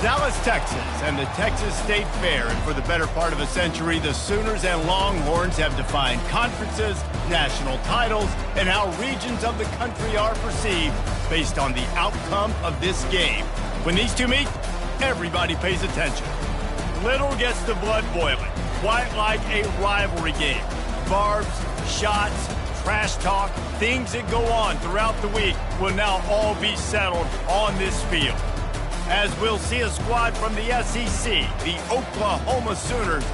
Dallas, Texas, and the Texas State Fair. And for the better part of a century, the Sooners and Longhorns have defined conferences, national titles, and how regions of the country are perceived based on the outcome of this game. When these two meet, everybody pays attention. Little gets the blood boiling, quite like a rivalry game. Barbs, shots, trash talk, things that go on throughout the week will now all be settled on this field. As we'll see a squad from the SEC, the Oklahoma Sooners,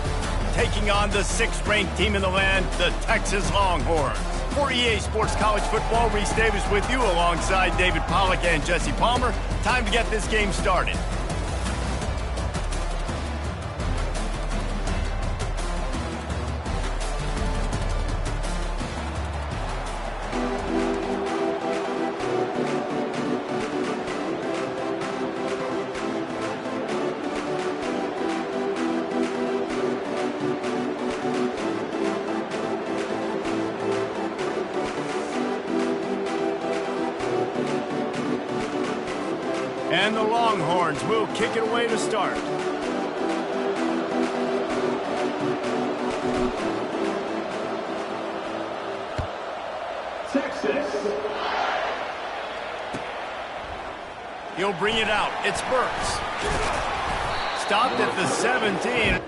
taking on the 6th-ranked team in the land, the Texas Longhorns. For EA Sports College Football, Reese Davis with you alongside David Pollack and Jesse Palmer. Time to get this game started. And the Longhorns will kick it away to start. Texas. He'll bring it out. It's Burks. Stopped at the 17.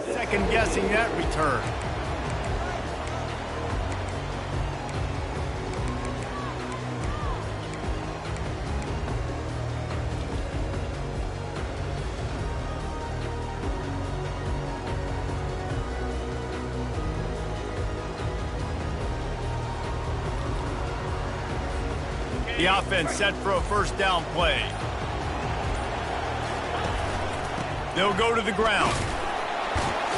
Second guessing that return. The offense set for a first down play. They'll go to the ground.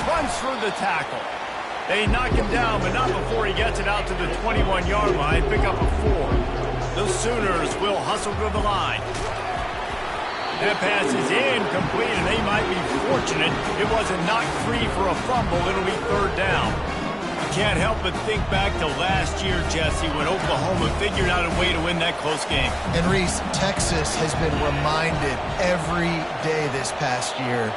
Runs through the tackle. They knock him down, but not before he gets it out to the 21-yard line. Pick up a 4. The Sooners will hustle to the line. That pass is incomplete, and they might be fortunate it wasn't knocked free for a fumble. It'll be third down. Can't help but think back to last year, Jesse, when Oklahoma figured out a way to win that close game. And Reese, Texas has been reminded every day this past year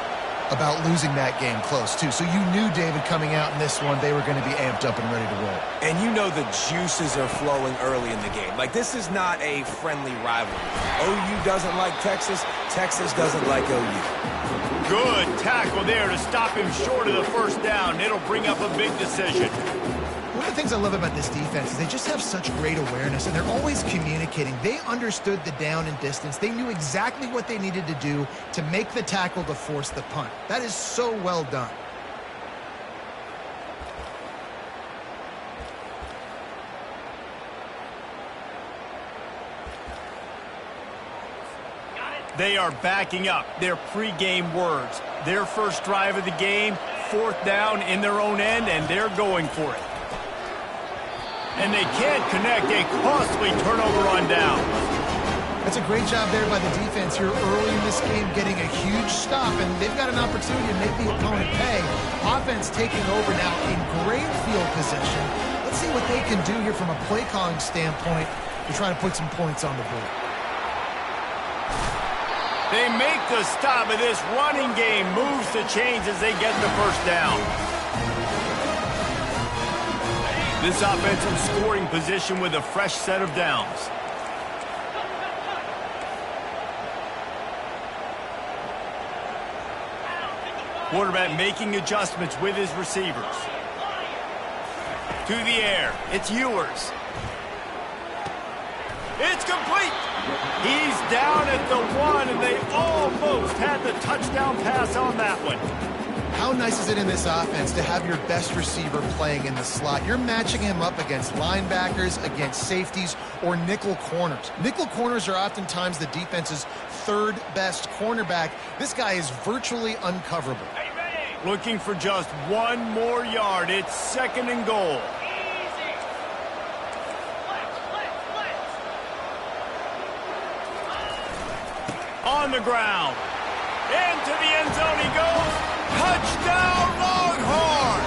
about losing that game close, too. So you knew, David, coming out in this one, they were going to be amped up and ready to roll. And you know the juices are flowing early in the game. Like, this is not a friendly rivalry. OU doesn't like Texas. Texas doesn't like OU. Good tackle there to stop him short of the first down. It'll bring up a big decision. One of the things I love about this defense is they just have such great awareness, and they're always communicating. They understood the down and distance. They knew exactly what they needed to do to make the tackle to force the punt. That is so well done. They are backing up their pregame words. Their first drive of the game, 4th down in their own end, and they're going for it. And they can't connect a costly turnover on down. That's a great job there by the defense here early in this game, getting a huge stop, and they've got an opportunity to make the opponent pay. Offense taking over now in great field position. Let's see what they can do here from a play calling standpoint to try to put some points on the board. They make the stop, and this running game moves the chains as they get the first down. This offensive scoring position with a fresh set of downs. Quarterback making adjustments with his receivers. To the air, it's Ewers. It's complete. He's down at the 1, and they almost had the touchdown pass on that one. How nice is it in this offense to have your best receiver playing in the slot? You're matching him up against linebackers, against safeties, or nickel corners. Nickel corners are oftentimes the defense's 3rd best cornerback. This guy is virtually uncoverable. Looking for just 1 more yard. It's 2nd and goal. On the ground. Into the end zone he goes. Touchdown, Longhorn!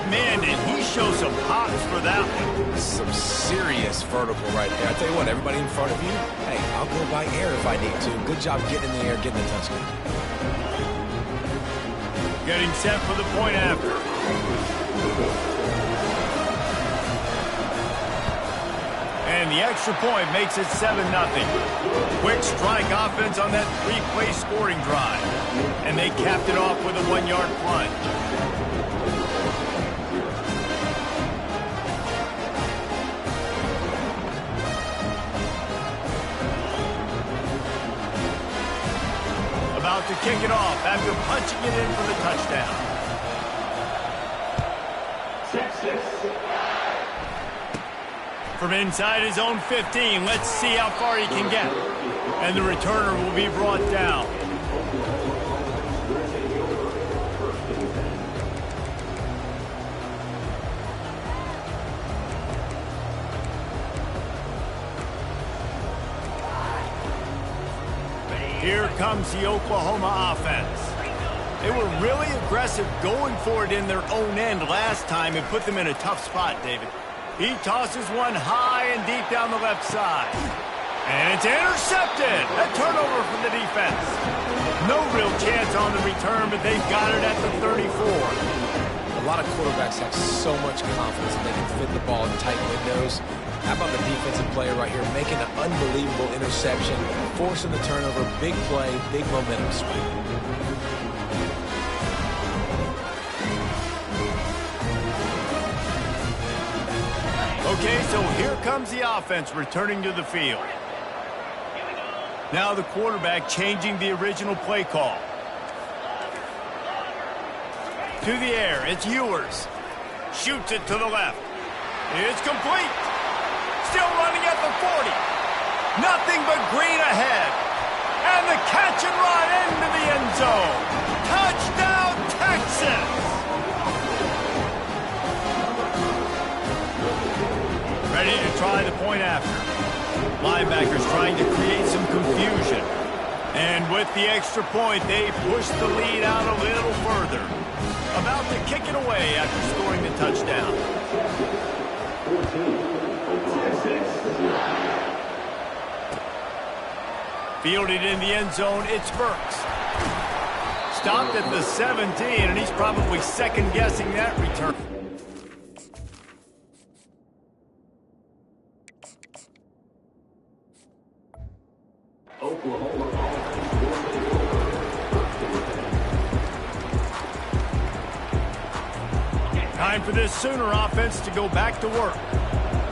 Man, did he show some hops for that one. Some serious vertical right there. I tell you what, everybody in front of you, hey, I'll go by air if I need to. Good job getting in the air, getting the touchdown. Getting set for the point after. And the extra point makes it 7-0. Quick strike offense on that 3-play scoring drive. And they capped it off with a 1-yard plunge. About to kick it off after punching it in for the touchdown. From inside his own 15, let's see how far he can get. And the returner will be brought down. Here comes the Oklahoma offense. They were really aggressive going for it in their own end last time and put them in a tough spot, David. He tosses one high and deep down the left side. And it's intercepted. A turnover from the defense. No real chance on the return, but they've got it at the 34. A lot of quarterbacks have so much confidence that they can fit the ball in tight windows. How about the defensive player right here making an unbelievable interception, forcing the turnover, big play, big momentum swing. Okay, so here comes the offense returning to the field. Now the quarterback changing the original play call. To the air, it's Ewers. Shoots it to the left. It's complete. Still running at the 40. Nothing but green ahead. And the catch and run into the end zone. Touchdown, Texas! Ready to try the point after. Linebackers trying to create some confusion. And with the extra point, they push the lead out a little further. About to kick it away. away after scoring the touchdown. Fielded in the end zone, it's Burks. Stopped at the 17, and he's probably second-guessing that return. Time for this Sooner offense to go back to work.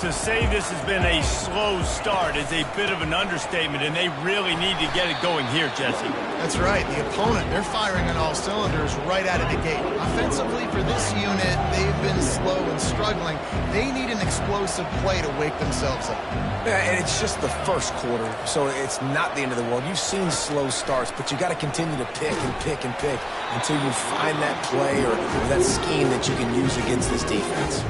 To say this has been a slow start is a bit of an understatement, and they really need to get it going here, Jesse. That's right. The opponent, they're firing on all cylinders right out of the gate. Offensively, for this unit, they've been slow and struggling. They need an explosive play to wake themselves up. Yeah, and it's just the first quarter, so it's not the end of the world. You've seen slow starts, but you got to continue to pick and pick and pick until you find that play or that scheme that you can use against this defense.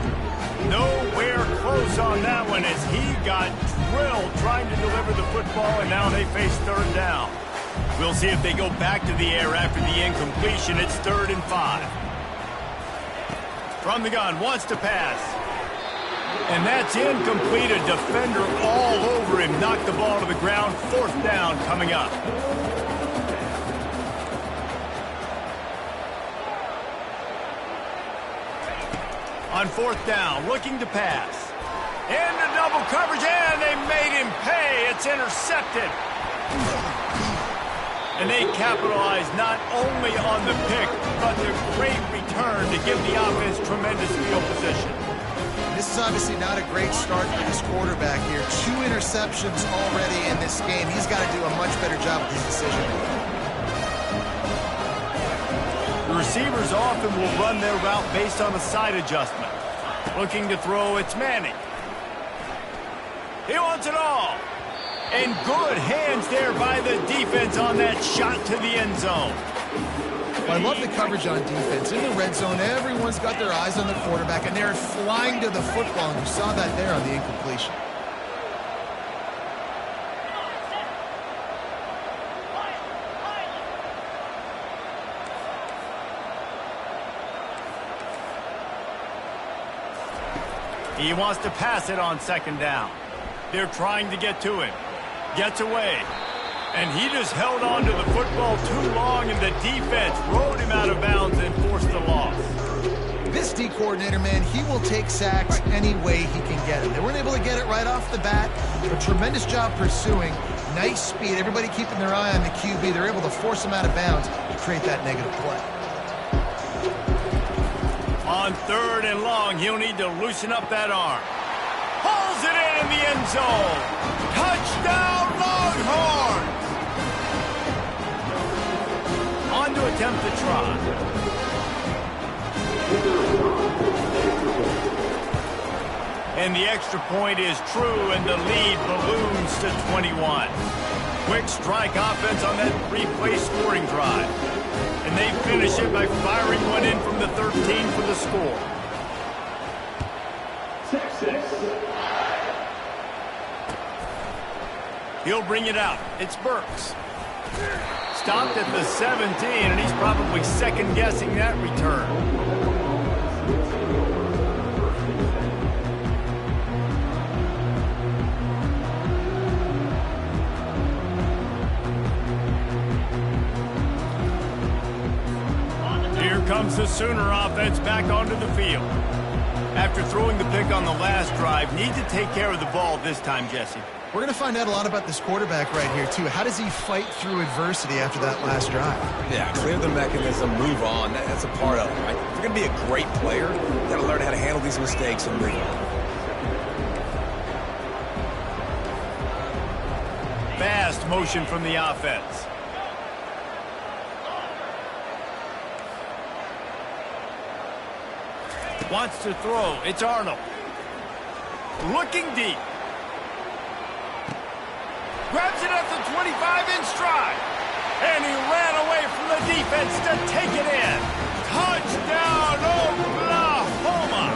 Nowhere close on that one as he got drilled trying to deliver the football, and now they face third down. We'll see if they go back to the air after the incompletion. It's 3rd and 5. From the gun, wants to pass. And that's incomplete. A defender all over him. Knocked the ball to the ground. 4th down coming up. On 4th down, looking to pass. Into double coverage, and they made him pay. It's intercepted. And they capitalize not only on the pick, but the great return to give the offense tremendous field position. This is obviously not a great start for this quarterback here. 2 interceptions already in this game. He's got to do a much better job with his decision-making. The receivers often will run their route based on a side adjustment. Looking to throw, it's Manning. He wants it all. And good hands there by the defense on that shot to the end zone. I love the coverage on defense. In the red zone, everyone's got their eyes on the quarterback, and they're flying to the football, and you saw that there on the incompletion. He wants to pass it on 2nd down. They're trying to get to him. Gets away. And he just held on to the football too long, and the defense rode him out of bounds and forced the loss. This D coordinator, man, he will take sacks any way he can get them. They weren't able to get it right off the bat. A tremendous job pursuing. Nice speed. Everybody keeping their eye on the QB. They're able to force him out of bounds to create that negative play. On 3rd and long, he'll need to loosen up that arm. Pulls it in the end zone. Touchdown, Longhorns! On to attempt the try. And the extra point is true, and the lead balloons to 21. Quick strike offense on that 3-play scoring drive. And they finish it by firing one in from the 13 for the score. He'll bring it out. It's Burks. Stopped at the 17, and he's probably second-guessing that return. Comes the Sooner offense back onto the field. After throwing the pick on the last drive, need to take care of the ball this time, Jesse. We're going to find out a lot about this quarterback right here, too. How does he fight through adversity after that last drive? Yeah, clear the mechanism, move on. That's a part of it, right? If you're going to be a great player, you got to learn how to handle these mistakes and move on. Fast motion from the offense. Wants to throw. It's Arnold. Looking deep. Grabs it at the 25 in stride. And he ran away from the defense to take it in. Touchdown, Oklahoma!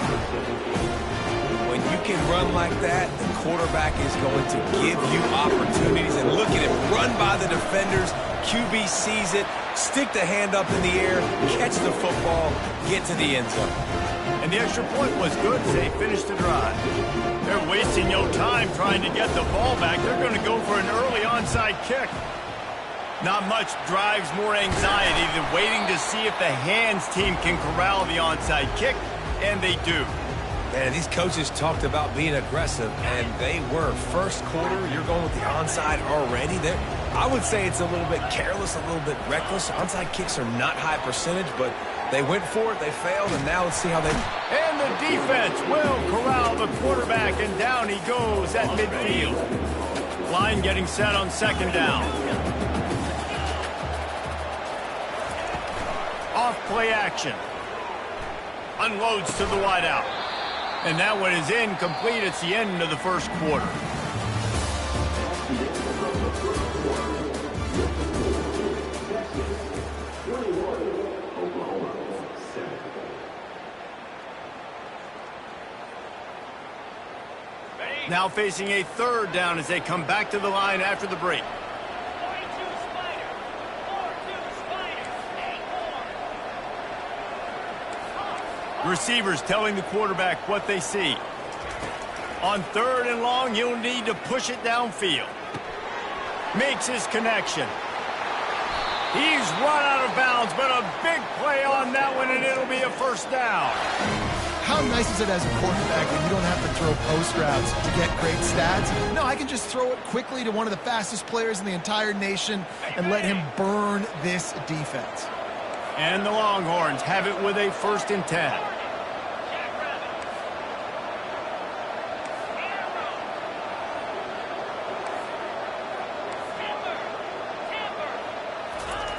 When you can run like that, the quarterback is going to give you opportunities. And look at him run by the defenders. QB sees it, Stick the hand up in the air, catch the football, get to the end zone. And the extra point was good as they finished the drive. They're wasting no time trying to get the ball back. They're going to go for an early onside kick. Not much drives more anxiety than waiting to see if the hands team can corral the onside kick, and they do. Man, these coaches talked about being aggressive, and they were. First quarter, you're going with the onside already. I would say it's a little bit careless, a little bit reckless. Onside kicks are not high percentage, but they went for it, they failed, and now let's see how they... And the defense will corral the quarterback, and down he goes at midfield. Line getting set on second down. Off play action. Unloads to the wideout. And that one is incomplete. It's the end of the first quarter. Now facing a third down as they come back to the line after the break. Receivers telling the quarterback what they see. On third and long, you'll need to push it downfield. Makes his connection. He's run out of bounds, but a big play on that one, and it'll be a first down. How nice is it as a quarterback when you don't have to throw post routes to get great stats? No, I can just throw it quickly to one of the fastest players in the entire nation and let him burn this defense. And the Longhorns have it with a 1st and 10.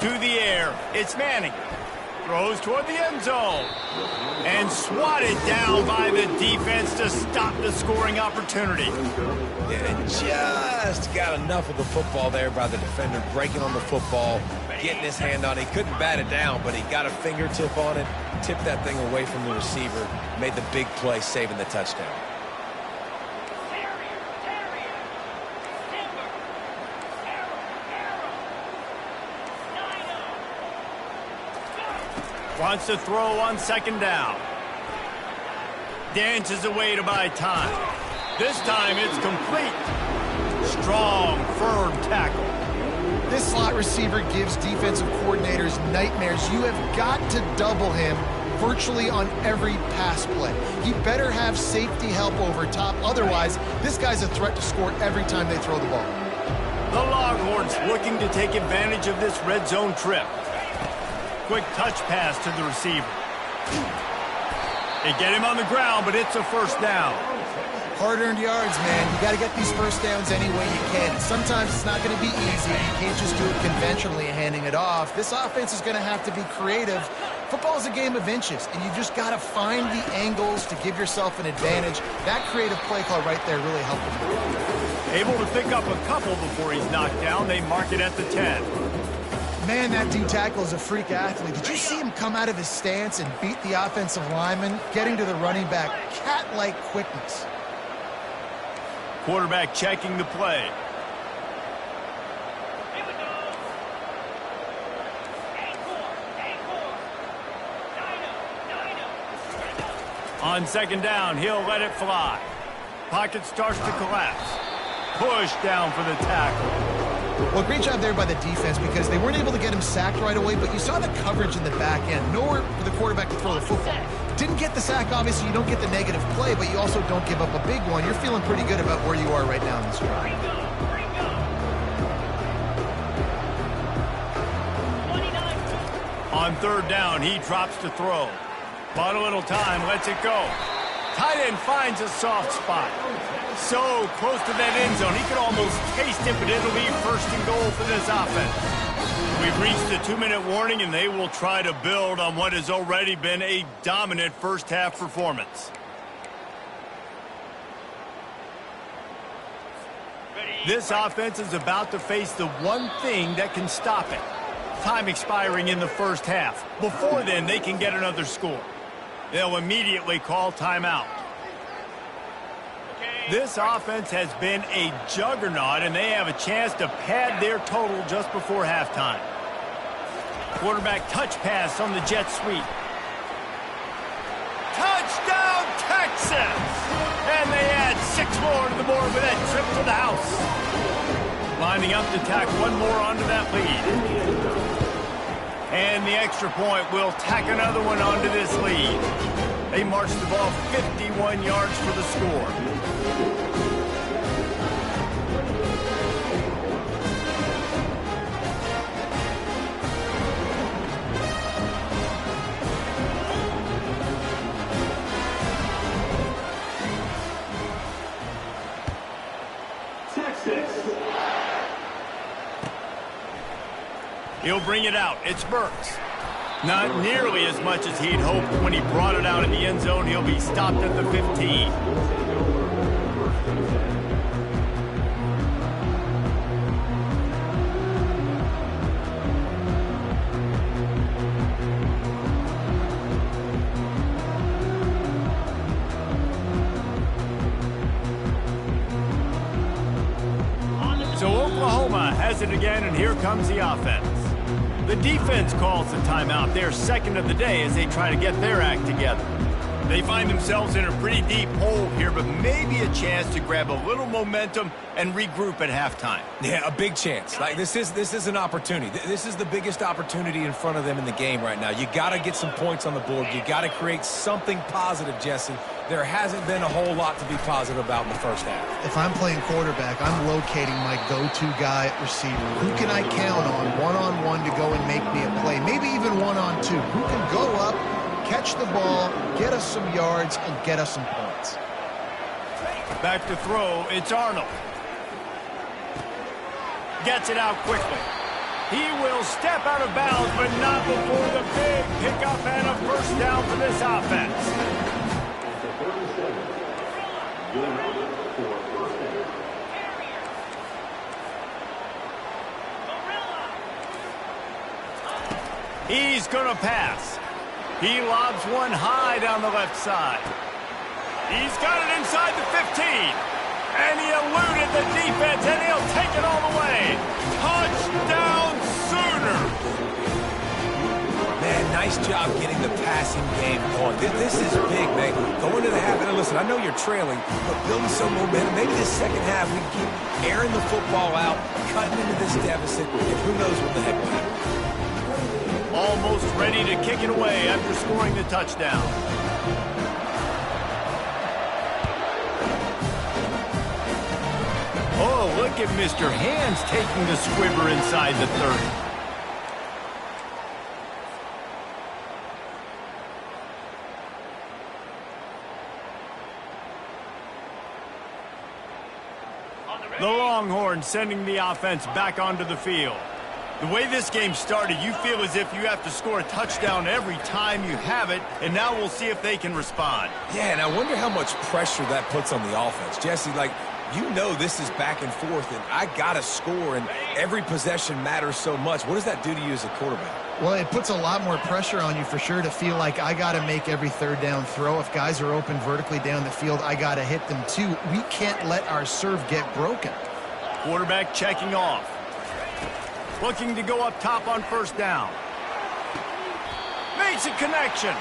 To the air, it's Manning. Throws toward the end zone. And swatted down by the defense to stop the scoring opportunity. Yeah, just got enough of the football there by the defender, breaking on the football, getting his hand on it. He couldn't bat it down, but he got a fingertip on it, tipped that thing away from the receiver, made the big play, saving the touchdown. Wants to throw on second down. Dances away to buy time. This time it's complete. Strong, firm tackle. This slot receiver gives defensive coordinators nightmares. You have got to double him virtually on every pass play. He better have safety help over top. Otherwise, this guy's a threat to score every time they throw the ball. The Longhorns looking to take advantage of this red zone trip. Quick touch pass to the receiver. They get him on the ground, but it's a first down. Hard-earned yards, man. You got to get these first downs any way you can. Sometimes it's not going to be easy. You can't just do it conventionally and handing it off. This offense is going to have to be creative. Football is a game of inches, and you just got to find the angles to give yourself an advantage. That creative play call right there really helped him. Able to pick up a couple before he's knocked down. They mark it at the 10. Man, that D-tackle is a freak athlete. Did you see him come out of his stance and beat the offensive lineman, getting to the running back? Cat-like quickness. Quarterback checking the play. On second down, he'll let it fly. Pocket starts to collapse. Push down for the tackle. Well, great job there by the defense because they weren't able to get him sacked right away, but you saw the coverage in the back end. Nowhere for the quarterback to throw the football. Didn't get the sack, obviously. You don't get the negative play, but you also don't give up a big one. You're feeling pretty good about where you are right now in this drive. On third down, he drops to throw. Bought a little time, lets it go. Tight end finds a soft spot. So close to that end zone, he could almost taste it, but it'll be 1st and goal for this offense. We've reached the 2-minute warning, and they will try to build on what has already been a dominant first-half performance. This offense is about to face the one thing that can stop it. Time expiring in the first half. Before then, they can get another score. They'll immediately call timeout. This offense has been a juggernaut, and they have a chance to pad their total just before halftime. Quarterback touch pass on the jet sweep. Touchdown, Texas! And they add 6 more to the board with that trip to the house. Lining up to tack one more onto that lead. And the extra point will tack another one onto this lead. They march the ball 51 yards for the score. He'll bring it out. It's Burks. Not nearly as much as he'd hoped when he brought it out in the end zone. He'll be stopped at the 15. So Oklahoma has it again, and here comes the offense. The defense calls the timeout, their second of the day, as they try to get their act together. They find themselves in a pretty deep hole here, but maybe a chance to grab a little momentum and regroup at halftime. Yeah, a big chance. Like this is an opportunity. This is the biggest opportunity in front of them in the game right now. You got to get some points on the board. You got to create something positive, Jesse. There hasn't been a whole lot to be positive about in the first half. If I'm playing quarterback, I'm locating my go-to guy at receiver. Who can I count on one-on-one to go and make me a play? Maybe even one-on-two. Who can go up, catch the ball, get us some yards, and get us some points? Back to throw, it's Arnold. Gets it out quickly. He will step out of bounds, but not before the big pickup and a first down for this offense. He's going to pass. He lobs one high down the left side. He's got it inside the 15. And he eluded the defense, and he'll take it all the way. Touchdown, Sooners! Man, nice job getting the passing game going. This is big, man. Going to the half, and listen, I know you're trailing, but building some momentum. Maybe this second half we can keep airing the football out, cutting into this deficit, and who knows what the heck will happen. Almost ready to kick it away after scoring the touchdown. Oh, look at Mr. Hands taking the squibber inside the 30. The Longhorns sending the offense back onto the field. The way this game started, you feel as if you have to score a touchdown every time you have it, and now we'll see if they can respond. Yeah, and I wonder how much pressure that puts on the offense. Jesse, like, you know this is back and forth, and I got to score, and every possession matters so much. What does that do to you as a quarterback? Well, it puts a lot more pressure on you for sure to feel like I got to make every third down throw. If guys are open vertically down the field, I got to hit them too. We can't let our serve get broken. Quarterback checking off. Looking to go up top on first down. Makes a connection.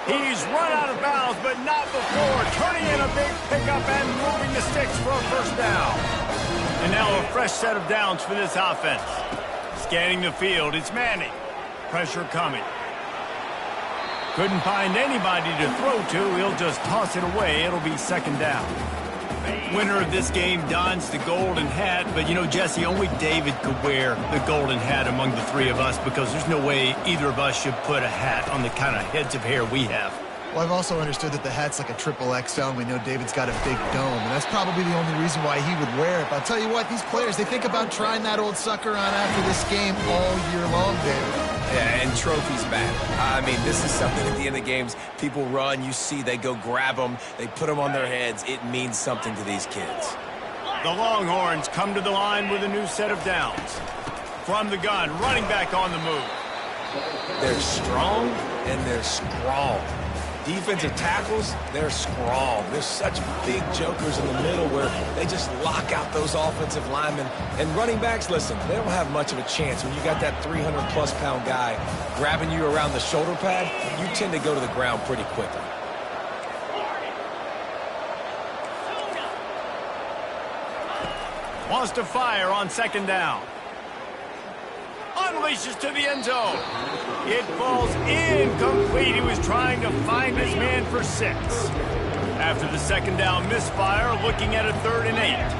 He's run out of bounds, but not before turning in a big pickup and moving the sticks for a first down. And now a fresh set of downs for this offense. Scanning the field, it's Manning. Pressure coming. Couldn't find anybody to throw to. He'll just toss it away. It'll be second down. Winner of this game dons the golden hat, but you know, Jesse, only David could wear the golden hat among the three of us because there's no way either of us should put a hat on the kind of heads of hair we have. Well, I've also understood that the hat's like a triple XL, and we know David's got a big dome, and that's probably the only reason why he would wear it. But I'll tell you what, these players, they think about trying that old sucker on after this game all year long, David. Yeah, and trophies matter. I mean, this is something at the end of games. People run, you see, they go grab them, they put them on their heads. It means something to these kids. The Longhorns come to the line with a new set of downs. From the gun, running back on the move. They're strong and they're strong. defensive tackles, they're strong. There's such big jokers in the middle where they just lock out those offensive linemen. And running backs, listen, they don't have much of a chance. When you got that 300-plus pound guy grabbing you around the shoulder pad, you tend to go to the ground pretty quickly. Wants to fire on second down. Unleashes to the end zone. It falls incomplete. He was trying to find his man for 6. After the second down misfire, looking at a 3rd and 8.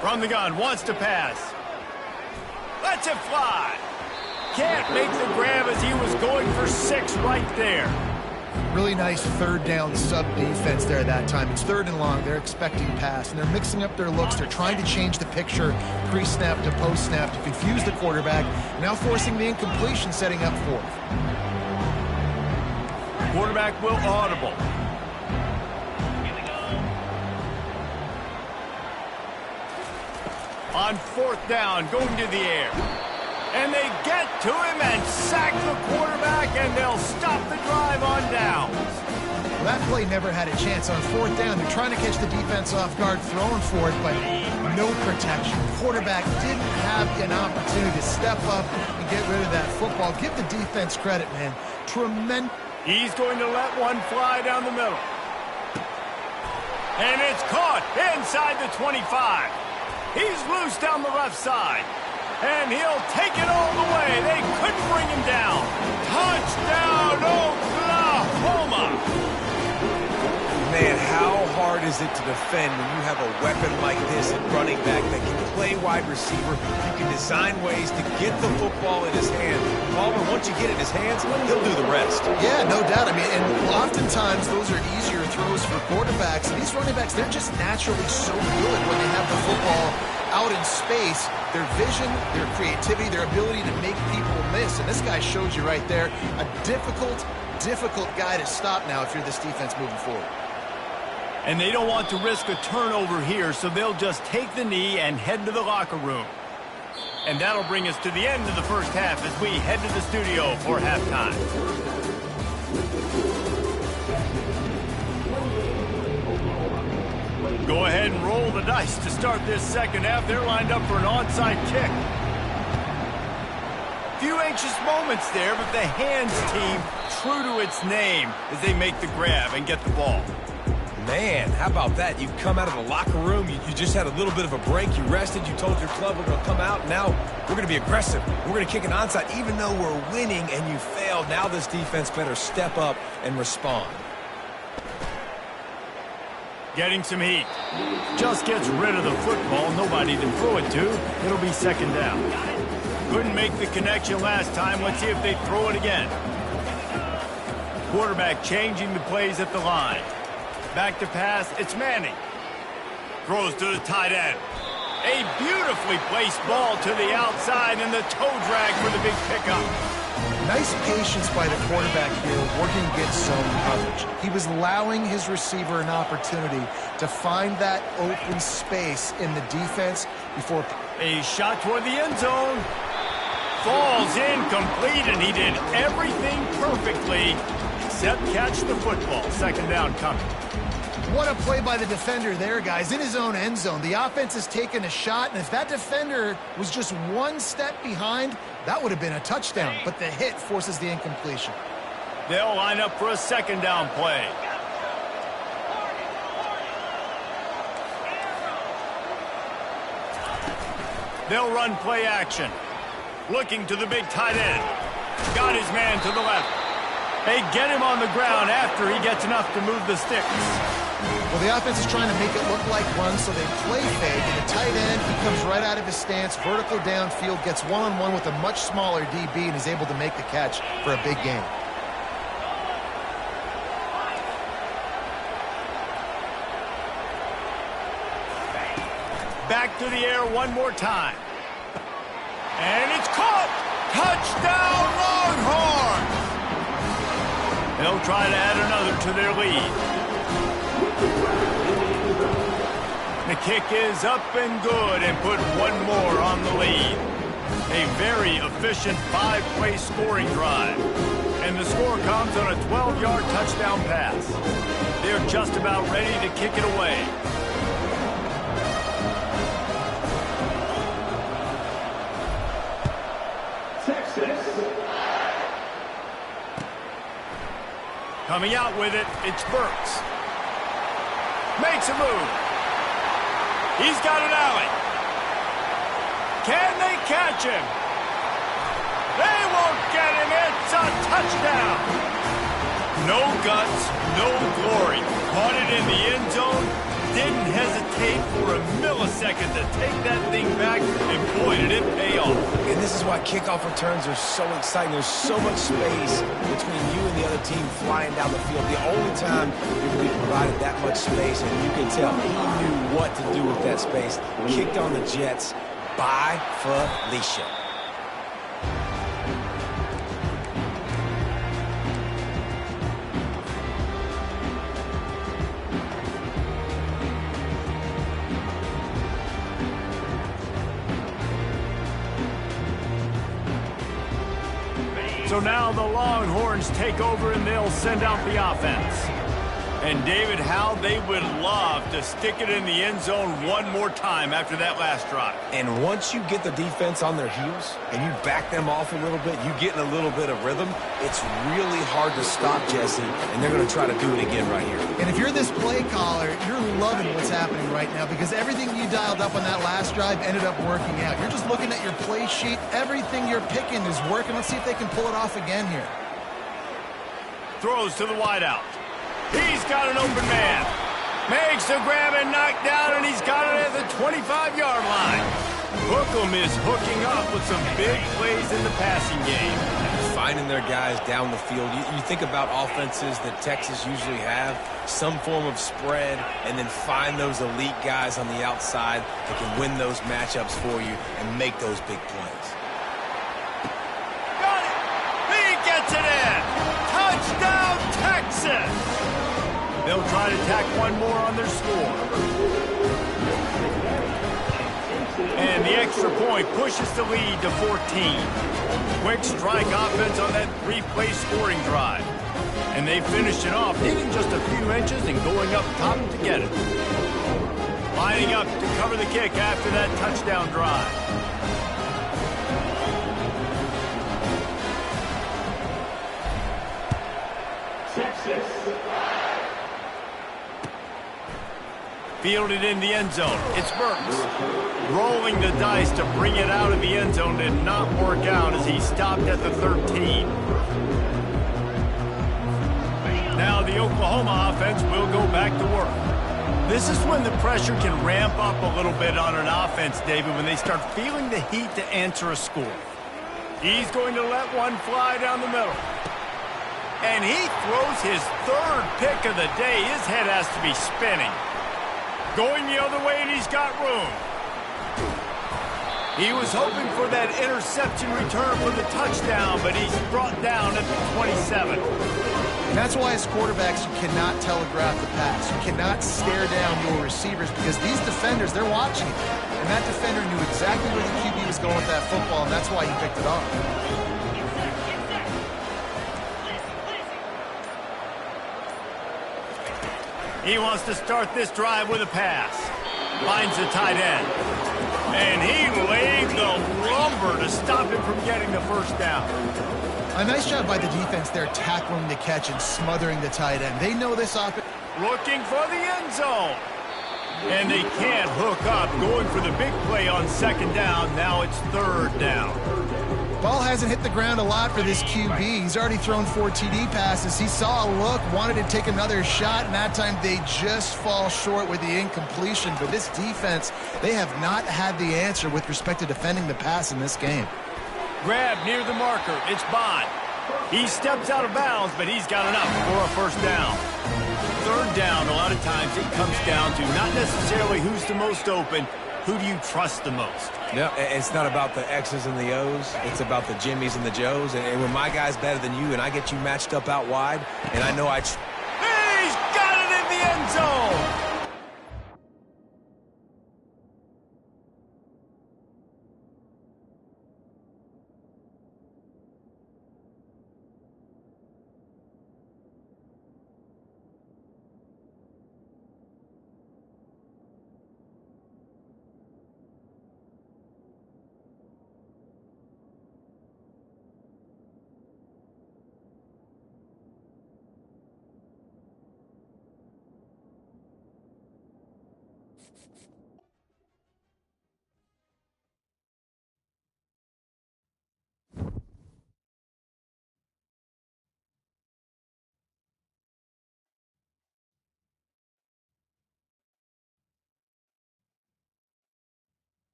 From the gun, wants to pass. Lets it fly. Can't make the grab as he was going for 6 right there. Really nice 3rd down sub defense there that time. It's 3rd and long. They're expecting pass, and they're mixing up their looks. They're trying to change the picture pre-snap to post-snap to confuse the quarterback, now forcing the incompletion, setting up 4th. Quarterback will audible. On 4th down, going to the air. And they get to him and sack the quarterback, and they'll stop the drive on downs. Well, that play never had a chance. On 4th down, they're trying to catch the defense off guard, throwing for it, but no protection. Quarterback didn't have an opportunity to step up and get rid of that football. Give the defense credit, man. Tremendous. He's going to let one fly down the middle. And it's caught inside the 25. He's loose down the left side. And he'll take it all the way. They couldn't bring him down. Touchdown, Oklahoma! Man, how hard is it to defend when you have a weapon like this at running back that can play wide receiver? You can design ways to get the football in his hand. Palmer, once you get it in his hands, he'll do the rest. Yeah, no doubt. I mean, and oftentimes those are easier throws for quarterbacks. And these running backs, they're just naturally so good when they have the football out in space. Their vision, their creativity, their ability to make people miss. And this guy shows you right there, a difficult guy to stop now if you're this defense moving forward. And they don't want to risk a turnover here, so they'll just take the knee and head to the locker room. And that'll bring us to the end of the first half as we head to the studio for halftime. Go ahead and roll the dice to start this second half. They're lined up for an onside kick. Few anxious moments there, but the hands team true to its name as they make the grab and get the ball. Man, how about that? You come out of the locker room, you just had a little bit of a break, you rested, you told your club we're going to come out, now we're going to be aggressive. We're going to kick an onside even though we're winning and you failed. Now this defense better step up and respond. Getting some heat. Just gets rid of the football. Nobody to throw it to. It'll be second down. Couldn't make the connection last time. Let's see if they throw it again. Quarterback changing the plays at the line. Back to pass. It's Manning. Throws to the tight end. A beautifully placed ball to the outside and the toe drag for the big pickup. Nice patience by the quarterback here, working against zone coverage. He was allowing his receiver an opportunity to find that open space in the defense before. A shot toward the end zone. Falls incomplete, and he did everything perfectly except catch the football. Second down coming. What a play by the defender there, guys, in his own end zone. The offense has taken a shot, and if that defender was just one step behind, that would have been a touchdown, but the hit forces the incompletion. They'll line up for a second down play. They'll run play action. Looking to the big tight end. Got his man to the left. They get him on the ground after he gets enough to move the sticks. Well, the offense is trying to make it look like run, so they play fake. And the tight end, he comes right out of his stance, vertical downfield, gets one-on-one with a much smaller DB, and is able to make the catch for a big gain. Back to the air one more time. And it's caught! Touchdown, Longhorns! They'll try to add another to their lead. The kick is up and good and put one more on the lead. A very efficient 5-play scoring drive. And the score comes on a 12-yard touchdown pass. They're just about ready to kick it away. Coming out with it, it's Burks. Makes a move. He's got an alley. Can they catch him? They won't get him. It's a touchdown. No guts, no glory. Caught it in the end zone. Didn't hesitate for a millisecond to take that thing back, and boy, did it pay off. And this is why kickoff returns are so exciting. There's so much space between you and the other team flying down the field. The only time you're going to be provided that much space, and you can tell he knew what to do with that space. Kicked on the Jets by Felicia. So now the Longhorns take over and they'll send out the offense. And David, how they would love to stick it in the end zone one more time after that last drive. And once you get the defense on their heels and you back them off a little bit, you get in a little bit of rhythm, it's really hard to stop Jesse, and they're going to try to do it again right here. And if you're this play caller, you're loving what's happening right now because everything you dialed up on that last drive ended up working out. You're just looking at your play sheet. Everything you're picking is working. Let's see if they can pull it off again here. Throws to the wideout. He's got an open man. Makes the grab and knock down, and he's got it at the 25-yard line. Hookem is hooking up with some big plays in the passing game. Finding their guys down the field. You think about offenses that Texas usually have, some form of spread, and then find those elite guys on the outside that can win those matchups for you and make those big plays. Got it! He gets it in! Touchdown, Texas! They'll try to tack one more on their score. And the extra point pushes the lead to 14. Quick strike offense on that 3-play scoring drive. And they finished it off, needing just a few inches and going up top to get it. Lining up to cover the kick after that touchdown drive. Fielded in the end zone. It's Burks. Rolling the dice to bring it out of the end zone did not work out as he stopped at the 13. Now the Oklahoma offense will go back to work. This is when the pressure can ramp up a little bit on an offense, David, when they start feeling the heat to answer a score. He's going to let one fly down the middle. And he throws his third pick of the day. His head has to be spinning. Going the other way, and he's got room. He was hoping for that interception return for the touchdown, but he's brought down at the 27. And that's why as quarterbacks, you cannot telegraph the pass. You cannot stare down your receivers because these defenders, they're watching it. And that defender knew exactly where the QB was going with that football, and that's why he picked it off. He wants to start this drive with a pass. Finds the tight end. And he laid the lumber to stop him from getting the first down. A nice job by the defense there tackling the catch and smothering the tight end. They know this offense. Looking for the end zone. And they can't hook up. Going for the big play on second down. Now it's third down. Ball hasn't hit the ground a lot for this QB. He's already thrown 4 TD passes. He saw a look, wanted to take another shot, and that time they just fall short with the incompletion. But this defense, they have not had the answer with respect to defending the pass in this game. Grab near the marker. It's Bond. He steps out of bounds, but he's got enough for a first down. Third down, a lot of times it comes down to not necessarily who's the most open, who do you trust the most? No, it's not about the X's and the O's. It's about the Jimmys and the Joes. And when my guy's better than you and I get you matched up out wide, and I know He's got it in the end zone!